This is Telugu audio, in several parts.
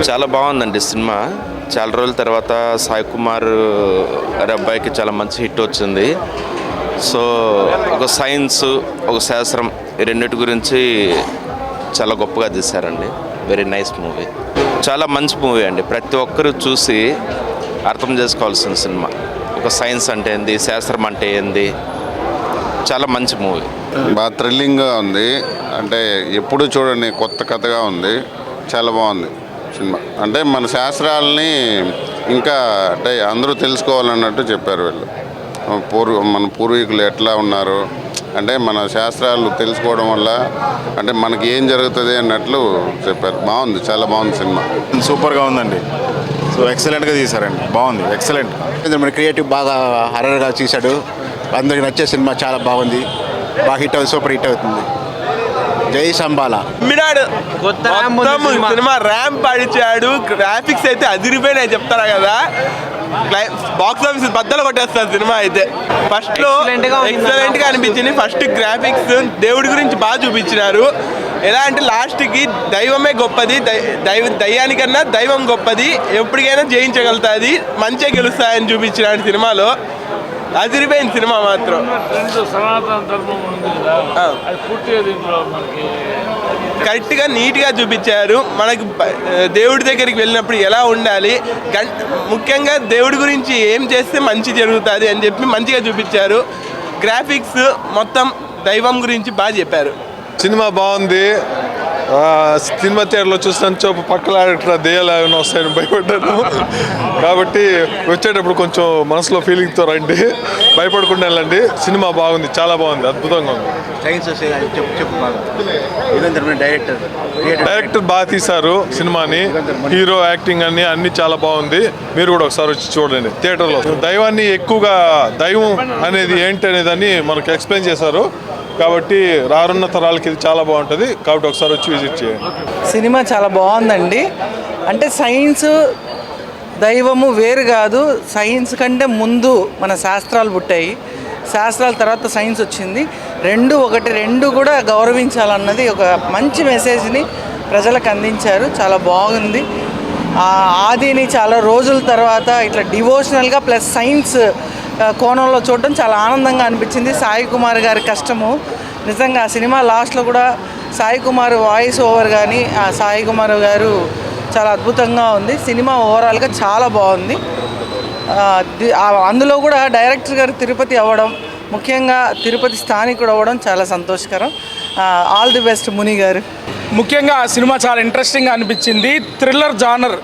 చాలా బాగుందండి సినిమా. చాలా రోజుల తర్వాత సాయి కుమార్ గారి అబ్బాయికి చాలా మంచి హిట్ వచ్చింది. సో ఒక సైన్స్, ఒక శాస్త్రం, ఈ రెండింటి గురించి చాలా గొప్పగా తీశారండి. వెరీ నైస్ మూవీ, చాలా మంచి మూవీ అండి. ప్రతి ఒక్కరూ చూసి అర్థం చేసుకోవాల్సిన సినిమా. ఒక సైన్స్ అంటే ఏంది, శాస్త్రం అంటే ఏంది, చాలా మంచి మూవీ. బాగా థ్రిల్లింగ్గా ఉంది. అంటే ఎప్పుడు చూడండి కొత్త కథగా ఉంది. చాలా బాగుంది సినిమా. అంటే మన శాస్త్రాలని ఇంకా అంటే అందరూ తెలుసుకోవాలన్నట్టు చెప్పారు వీళ్ళు. మన పూర్వీకులు ఎట్లా ఉన్నారు అంటే మన శాస్త్రాలు తెలుసుకోవడం వల్ల అంటే మనకి ఏం జరుగుతుంది అన్నట్లు చెప్పారు. బాగుంది, చాలా బాగుంది సినిమా. సూపర్గా ఉందండి. సో ఎక్సలెంట్గా తీశారండి, బాగుంది, ఎక్సలెంట్. మన క్రియేటివ్ బాగా హర్రర్గా తీశాడు. అందరికి నచ్చే సినిమా, చాలా బాగుంది, బాగా హిట్ అవుతుంది, సూపర్ హిట్ అవుతుంది. జై సంబాల సినిమా ర్యాంప్ ఆడిచ్చాడు. గ్రాఫిక్స్ అయితే అదిరిపోయినాయి చెప్తారా కదా. బాక్స్ ఆఫీస్ బద్దలు కొట్టేస్తారు సినిమా అయితే. ఫస్ట్ లో ఎక్సలెంట్ గా అనిపించింది. ఫస్ట్ గ్రాఫిక్స్ దేవుడి గురించి బాగా చూపించినారు. ఎలా అంటే లాస్ట్ కి దైవమే గొప్పది, దయ్యానికన్నా దైవం గొప్పది, ఎప్పటికైనా జయించగలుగుతుంది, మంచిగా గెలుస్తాయని చూపించినాడు సినిమాలో. అదిరిపోయింది సినిమా మాత్రం. కరెక్ట్గా నీట్గా చూపించారు. మనకు దేవుడి దగ్గరికి వెళ్ళినప్పుడు ఎలా ఉండాలి, ముఖ్యంగా దేవుడి గురించి ఏం చేస్తే మంచి జరుగుతుంది అని చెప్పి మంచిగా చూపించారు. గ్రాఫిక్స్ మొత్తం దైవం గురించి బాగా చెప్పారు. సినిమా బాగుంది. సినిమా థియేటర్లో చూస్తాను చూపు పక్కల దెయ్యాలు ఏమైనా వస్తాయని భయపడ్డాను. కాబట్టి వచ్చేటప్పుడు కొంచెం మనసులో ఫీలింగ్తో రండి, భయపడకుండా వెళ్ళండి. సినిమా బాగుంది, చాలా బాగుంది, అద్భుతంగా ఉంది. డైరెక్టర్ బాగా తీశారు సినిమాని. హీరో యాక్టింగ్ అన్ని చాలా బాగుంది. మీరు కూడా ఒకసారి వచ్చి చూడండి థియేటర్లో. దైవాన్ని ఎక్కువగా, దైవం అనేది ఏంటి అనేదాన్ని మనకు ఎక్స్ప్లెయిన్ చేశారు. కాబట్టి రానున్న తరాలకి ఇది చాలా బాగుంటుంది. కాబట్టి ఒకసారి వచ్చి విజిట్ చేయండి. సినిమా చాలా బాగుందండి. అంటే సైన్స్ దైవము వేరు కాదు. సైన్స్ కంటే ముందు మన శాస్త్రాలు పుట్టాయి, శాస్త్రాల తర్వాత సైన్స్ వచ్చింది. రెండు ఒకటి, రెండు కూడా గౌరవించాలన్నది ఒక మంచి మెసేజ్ని ప్రజలకు అందించారు. చాలా బాగుంది. ఆదిని చాలా రోజుల తర్వాత ఇట్లా డివోషనల్గా ప్లస్ సైన్స్ కోణంలో చూడడం చాలా ఆనందంగా అనిపించింది. సాయి కుమార్ గారి కష్టము నిజంగా ఆ సినిమా లాస్ట్లో కూడా సాయి కుమార్ వాయిస్ ఓవర్ కానీ ఆ సాయి కుమార్ గారు చాలా అద్భుతంగా ఉంది. సినిమా ఓవరాల్గా చాలా బాగుంది. అందులో కూడా డైరెక్టర్ గారు తిరుపతి అవ్వడం, ముఖ్యంగా తిరుపతి స్థానికుడు అవ్వడం చాలా సంతోషకరం. ఆల్ ది బెస్ట్ ముని గారు. ముఖ్యంగా ఆ సినిమా చాలా ఇంట్రెస్టింగ్గా అనిపించింది. థ్రిల్లర్ జానర్,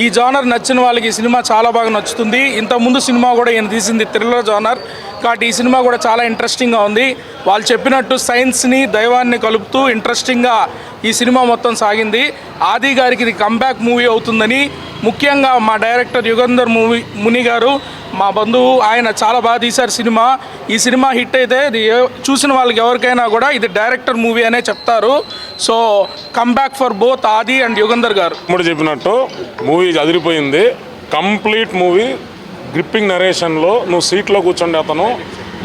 ఈ జానర్ నచ్చిన వాళ్ళకి ఈ సినిమా చాలా బాగా నచ్చుతుంది. ఇంతకుముందు సినిమా కూడా ఈయన తీసింది థ్రిల్లర్ జానర్, కాబట్టి ఈ సినిమా కూడా చాలా ఇంట్రెస్టింగ్గా ఉంది. వాళ్ళు చెప్పినట్టు సైన్స్ని దైవాన్ని కలుపుతూ ఇంట్రెస్టింగ్గా ఈ సినిమా మొత్తం సాగింది. ఆది గారికి ఇది కంబ్యాక్ మూవీ అవుతుందని, ముఖ్యంగా మా డైరెక్టర్ యుగంధర్ ముని గారు మా బంధువు, ఆయన చాలా బాగా తీశారు సినిమా. ఈ సినిమా హిట్ అయితే ఇది చూసిన వాళ్ళకి ఎవరికైనా కూడా ఇది డైరెక్టర్ మూవీ అనే చెప్తారు. సో కంబ్యాక్ ఫర్ బోత్ ఆది అండ్ యుగంధర్ గారు. చెప్పినట్టు మూవీ అదిరిపోయింది. కంప్లీట్ మూవీ గ్రిప్పింగ్ నరేషన్లో నువ్వు సీట్లో కూర్చోండి, అతను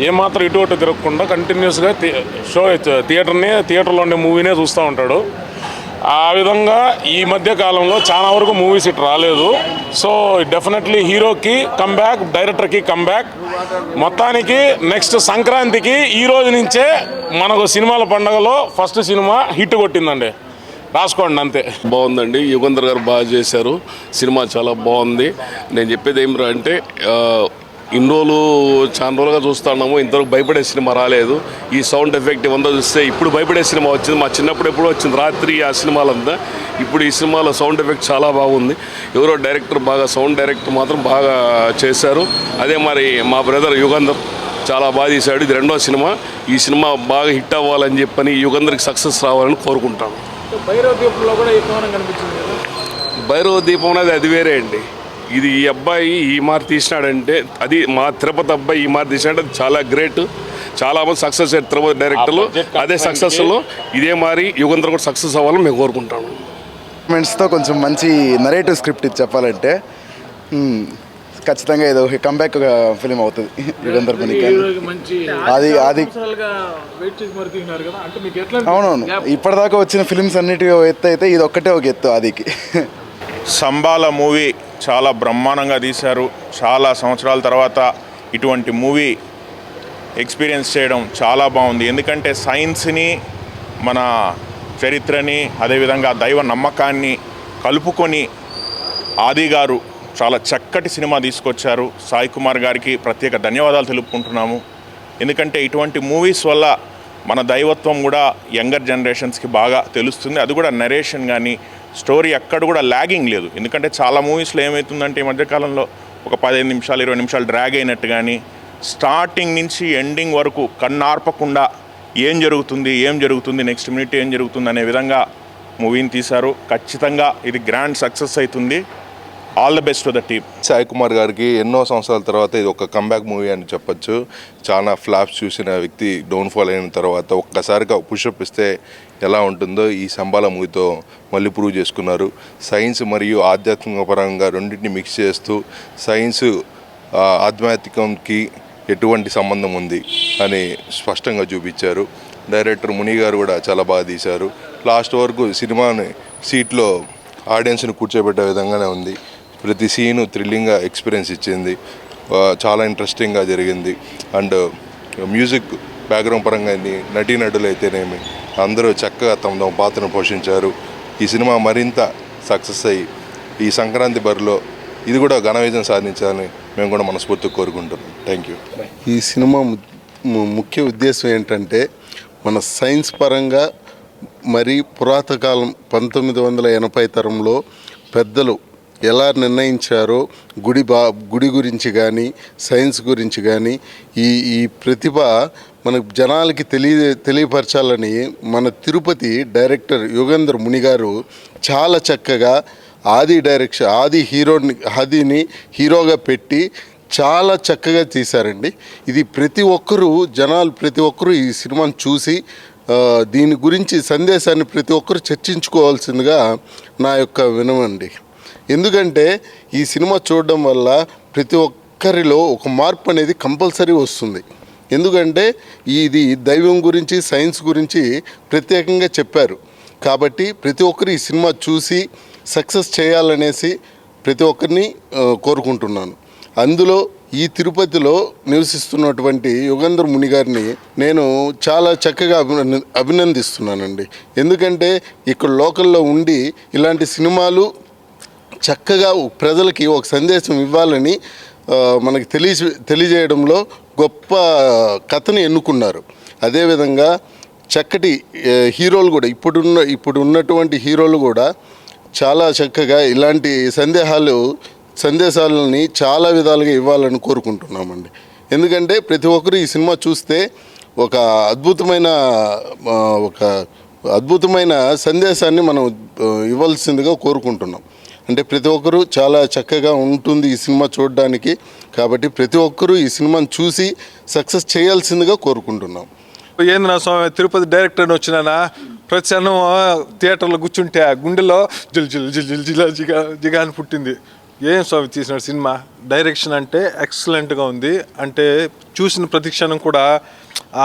ఏమాత్రం ఇటు అటు తిరగకుండా కంటిన్యూస్గా థియేటర్లో ఉండే మూవీనే చూస్తూ ఉంటాడు. ఆ విధంగా ఈ మధ్య కాలంలో చాలా వరకు మూవీస్ ఇటు రాలేదు. సో డెఫినెట్లీ హీరోకి కంబ్యాక్, డైరెక్టర్కి కంబ్యాక్. మొత్తానికి నెక్స్ట్ సంక్రాంతికి ఈ రోజు నుంచే మనకు సినిమాల పండుగలో ఫస్ట్ సినిమా హిట్ కొట్టిందండి, రాసుకోండి అంతే. బాగుందండి, యుగంధర్ గారు బాగా చేశారు. సినిమా చాలా బాగుంది. నేను చెప్పేది ఏమిరా అంటే ఇన్ని రోజులు చాలా రోజులుగా చూస్తున్నాము, ఇంతవరకు భయపడే సినిమా రాలేదు. ఈ సౌండ్ ఎఫెక్ట్ ఇవంతా చూస్తే ఇప్పుడు భయపడే సినిమా వచ్చింది. మా చిన్నప్పుడు ఎప్పుడో వచ్చింది రాత్రి ఆ సినిమాలంతా. ఇప్పుడు ఈ సినిమాలో సౌండ్ ఎఫెక్ట్ చాలా బాగుంది. ఎవరో డైరెక్టర్ బాగా, సౌండ్ డైరెక్టర్ మాత్రం బాగా చేశారు. అదే మరి మా బ్రదర్ యుగంధర్ చాలా బాగా తీశాడు. ఇది రెండో సినిమా. ఈ సినిమా బాగా హిట్ అవ్వాలని చెప్పని యుగంధర్కి సక్సెస్ రావాలని కోరుకుంటాను. భైరవ దీపంలో కూడా ఈ కోణం కనిపించింది కదా. భైరవ దీపం అనేది అది వేరే అండి. ఇది ఈ అబ్బాయి ఈ మార్ తీసినాడంటే, అది మా తిరుపతి అబ్బాయి ఈ మార్ తీసినాడంటే అది చాలా గ్రేట్. చాలామంది సక్సెస్ అయ్యారు తిరుపతి డైరెక్టర్లు. అదే సక్సెస్లో ఇదే మారి యుగంధర్ కూడా సక్సెస్ అవ్వాలని మేము కోరుకుంటాము. మెంట్స్తో కొంచెం మంచి నరేటివ్ స్క్రిప్ట్ ఇది చెప్పాలంటే ఖచ్చితంగా ఏదో కంబ్యాక్ ఫిలిం అవుతుంది యుగంధర్ మునికి. అది అవునవును, ఇప్పటిదాకా వచ్చిన ఫిలిమ్స్ అన్నిటి ఎత్తు అయితే ఇది ఒక్కటే ఒక ఎత్తు ఆదికి. సంబాల మూవీ చాలా బ్రహ్మాండంగా తీశారు. చాలా సంవత్సరాల తర్వాత ఇటువంటి మూవీ ఎక్స్పీరియన్స్ చేయడం చాలా బాగుంది. ఎందుకంటే సైన్స్ని, మన చరిత్రని, అదేవిధంగా దైవ నమ్మకాన్ని కలుపుకొని ఆది గారు చాలా చక్కటి సినిమా తీసుకొచ్చారు. సాయి కుమార్ గారికి ప్రత్యేక ధన్యవాదాలు తెలుపుకుంటున్నాము. ఎందుకంటే ఇటువంటి మూవీస్ వల్ల మన దైవత్వం కూడా యంగర్ జనరేషన్స్కి బాగా తెలుస్తుంది. అది కూడా నరేషన్ కానీ స్టోరీ ఎక్కడ కూడా ల్యాగింగ్ లేదు. ఎందుకంటే చాలా మూవీస్లో ఏమవుతుందంటే ఈ మధ్యకాలంలో ఒక 15 నిమిషాలు 20 నిమిషాలు డ్రాగ్ అయినట్టు కానీ స్టార్టింగ్ నుంచి ఎండింగ్ వరకు కన్నార్పకుండా ఏం జరుగుతుంది నెక్స్ట్ మినిట్ ఏం జరుగుతుంది అనే విధంగా మూవీని తీశారు. ఖచ్చితంగా ఇది గ్రాండ్ సక్సెస్ అవుతుంది. All the best to the team. Sai Kumar గారికి ఎన్నో సంవత్సరాల తర్వాత ఇది ఒక కంబ్యాక్ మూవీ అని చెప్పొచ్చు. చాలా ఫ్లాప్స్ చూసిన వ్యక్తి డౌన్ఫాల్ అయిన తర్వాత ఒక్కసారిగా పుషప్ ఇస్తే ఎలా ఉంటుందో ఈ సంబాల మూవీతో మళ్ళీ ప్రూవ్ చేసుకున్నారు. సైన్స్ మరియు ఆధ్యాత్మిక పరంగా రెండింటిని మిక్స్ చేస్తూ సైన్స్ ఆధ్యాత్మికంకి ఎటువంటి సంబంధం ఉంది అని స్పష్టంగా చూపించారు. డైరెక్టర్ ముని గారు కూడా చాలా బాగా తీశారు. లాస్ట్ వరకు సినిమాని సీట్లో ఆడియన్స్ని కూర్చోబెట్టే విధంగానే ఉంది. ప్రతి సీను థ్రిల్లింగ్గా ఎక్స్పీరియన్స్ ఇచ్చింది. చాలా ఇంట్రెస్టింగ్గా జరిగింది. అండ్ మ్యూజిక్ బ్యాక్గ్రౌండ్ పరంగా నటీనటులు అయితేనేమి అందరూ చక్కగా తమ పాత్రను పోషించారు. ఈ సినిమా మరింత సక్సెస్ అయ్యి ఈ సంక్రాంతి బరిలో ఇది కూడా ఘన విజయం సాధించాలని మేము కూడా మనస్ఫూర్తిగా కోరుకుంటున్నాం. Thank you. ఈ సినిమా ముఖ్య ఉద్దేశం ఏంటంటే మన సైన్స్ పరంగా మరి పురాతకాలం 1980 తరంలో పెద్దలు ఎలా నిర్ణయించారో గుడి గురించి కానీ సైన్స్ గురించి కానీ ఈ ప్రతిభ మన జనాలకి తెలియపరచాలని మన తిరుపతి డైరెక్టర్ యుగంధర్ ముని గారు చాలా చక్కగా ఆదిని హీరోగా పెట్టి చాలా చక్కగా తీశారండి. ఇది ప్రతి ఒక్కరూ ఈ సినిమాను చూసి దీని గురించి సందేశాన్ని ప్రతి ఒక్కరు చర్చించుకోవాల్సిందిగా నా యొక్క వినమండి. ఎందుకంటే ఈ సినిమా చూడడం వల్ల ప్రతి ఒక్కరిలో ఒక మార్పు అనేది కంపల్సరీ వస్తుంది. ఎందుకంటే ఇది దైవం గురించి సైన్స్ గురించి ప్రత్యేకంగా చెప్పారు కాబట్టి ప్రతి ఒక్కరు ఈ సినిమా చూసి సక్సెస్ చేయాలనేసి ప్రతి ఒక్కరిని కోరుకుంటున్నాను. అందులో ఈ తిరుపతిలో నివసిస్తున్నటువంటి యుగంధర్ ముని గారిని నేను చాలా చక్కగా అభినందిస్తున్నానండి. ఎందుకంటే ఇక్కడ లోకల్లో ఉండి ఇలాంటి సినిమాలు చక్కగా ప్రజలకి ఒక సందేశం ఇవ్వాలని మనకి తెలియజేయడంలో గొప్ప కథని ఎన్నుకున్నారు. అదేవిధంగా చక్కటి హీరోలు కూడా ఇప్పుడు ఉన్నటువంటి హీరోలు కూడా చాలా చక్కగా ఇలాంటి సందేశాలని చాలా విధాలుగా ఇవ్వాలని కోరుకుంటున్నామండి. ఎందుకంటే ప్రతి ఒక్కరు ఈ సినిమా చూస్తే ఒక అద్భుతమైన సందేశాన్ని మనం ఇవ్వాల్సిందిగా కోరుకుంటున్నాం. అంటే ప్రతి ఒక్కరూ చాలా చక్కగా ఉంటుంది ఈ సినిమా చూడడానికి. కాబట్టి ప్రతి ఒక్కరూ ఈ సినిమాను చూసి సక్సెస్ చేయాల్సిందిగా కోరుకుంటున్నాం. ఏంది నా స్వామి తిరుపతి డైరెక్టర్ని వచ్చినానా ప్రతి అన్నం థియేటర్లో కూర్చుంటే గుండెలో జిగా అని పుట్టింది. ఏం స్వామి తీసినాడు సినిమా. డైరెక్షన్ అంటే ఎక్సలెంట్గా ఉంది. అంటే చూసిన ప్రతి క్షణం కూడా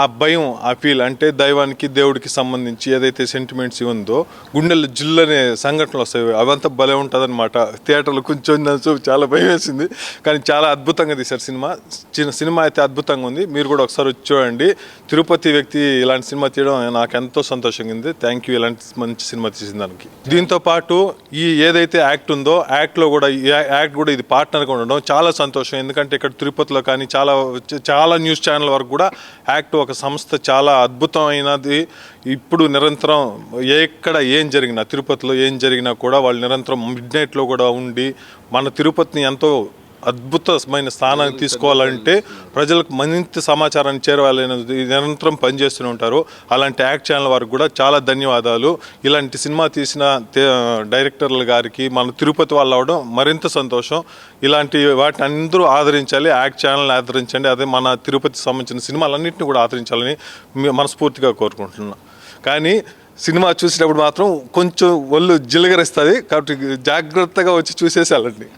ఆ భయం, ఆ ఫీల్ అంటే దైవానికి దేవుడికి సంబంధించి ఏదైతే సెంటిమెంట్స్ ఉందో గుండెల్లో జిల్లనే సంఘటనలు వస్తాయి. అవంతా భలే ఉంటుంది అనమాట. థియేటర్లో కొంచెం చాలా భయం వేసింది. కానీ చాలా అద్భుతంగా తీశారు సినిమా అయితే అద్భుతంగా ఉంది. మీరు కూడా ఒకసారి వచ్చి చూడండి. తిరుపతి వ్యక్తి ఇలాంటి సినిమా తీయడం నాకు ఎంతో సంతోషంగా ఉంది. థ్యాంక్ యూ ఇలాంటి మంచి సినిమా తీసిన దానికి. దీంతో పాటు ఈ ఏదైతే యాక్ట్ ఉందో యాక్ట్లో కూడా ఇది పార్ట్నర్గా ఉండడం చాలా సంతోషం. ఎందుకంటే ఇక్కడ తిరుపతిలో కానీ చాలా న్యూస్ ఛానల్ వరకు కూడా యాక్ట్ ఒక సంస్థ చాలా అద్భుతమైనది. ఇప్పుడు నిరంతరం ఎక్కడ ఏం జరిగినా తిరుపతిలో ఏం జరిగినా కూడా వాళ్ళు నిరంతరం మిడ్ నైట్లో కూడా ఉండి మన తిరుపతిని ఎంతో అద్భుతమైన స్థానానికి తీసుకోవాలంటే ప్రజలకు మరింత సమాచారాన్ని చేరవాలనేది నిరంతరం పనిచేస్తూనే ఉంటారు. అలాంటి యాక్ట్ ఛానల్ వారికి కూడా చాలా ధన్యవాదాలు. ఇలాంటి సినిమా తీసిన డైరెక్టర్ల గారికి మన తిరుపతి వాళ్ళు అవడం మరింత సంతోషం. ఇలాంటి వాటిని అందరూ ఆదరించాలి. యాక్ట్ ఛానల్ని ఆదరించండి. అదే మన తిరుపతికి సంబంధించిన సినిమాలన్నింటినీ కూడా ఆదరించాలని మనస్ఫూర్తిగా కోరుకుంటున్నాను. కానీ సినిమా చూసేటప్పుడు మాత్రం కొంచెం ఒళ్ళు జిలగరిస్తుంది కాబట్టి జాగ్రత్తగా వచ్చి చూసేసాలండి.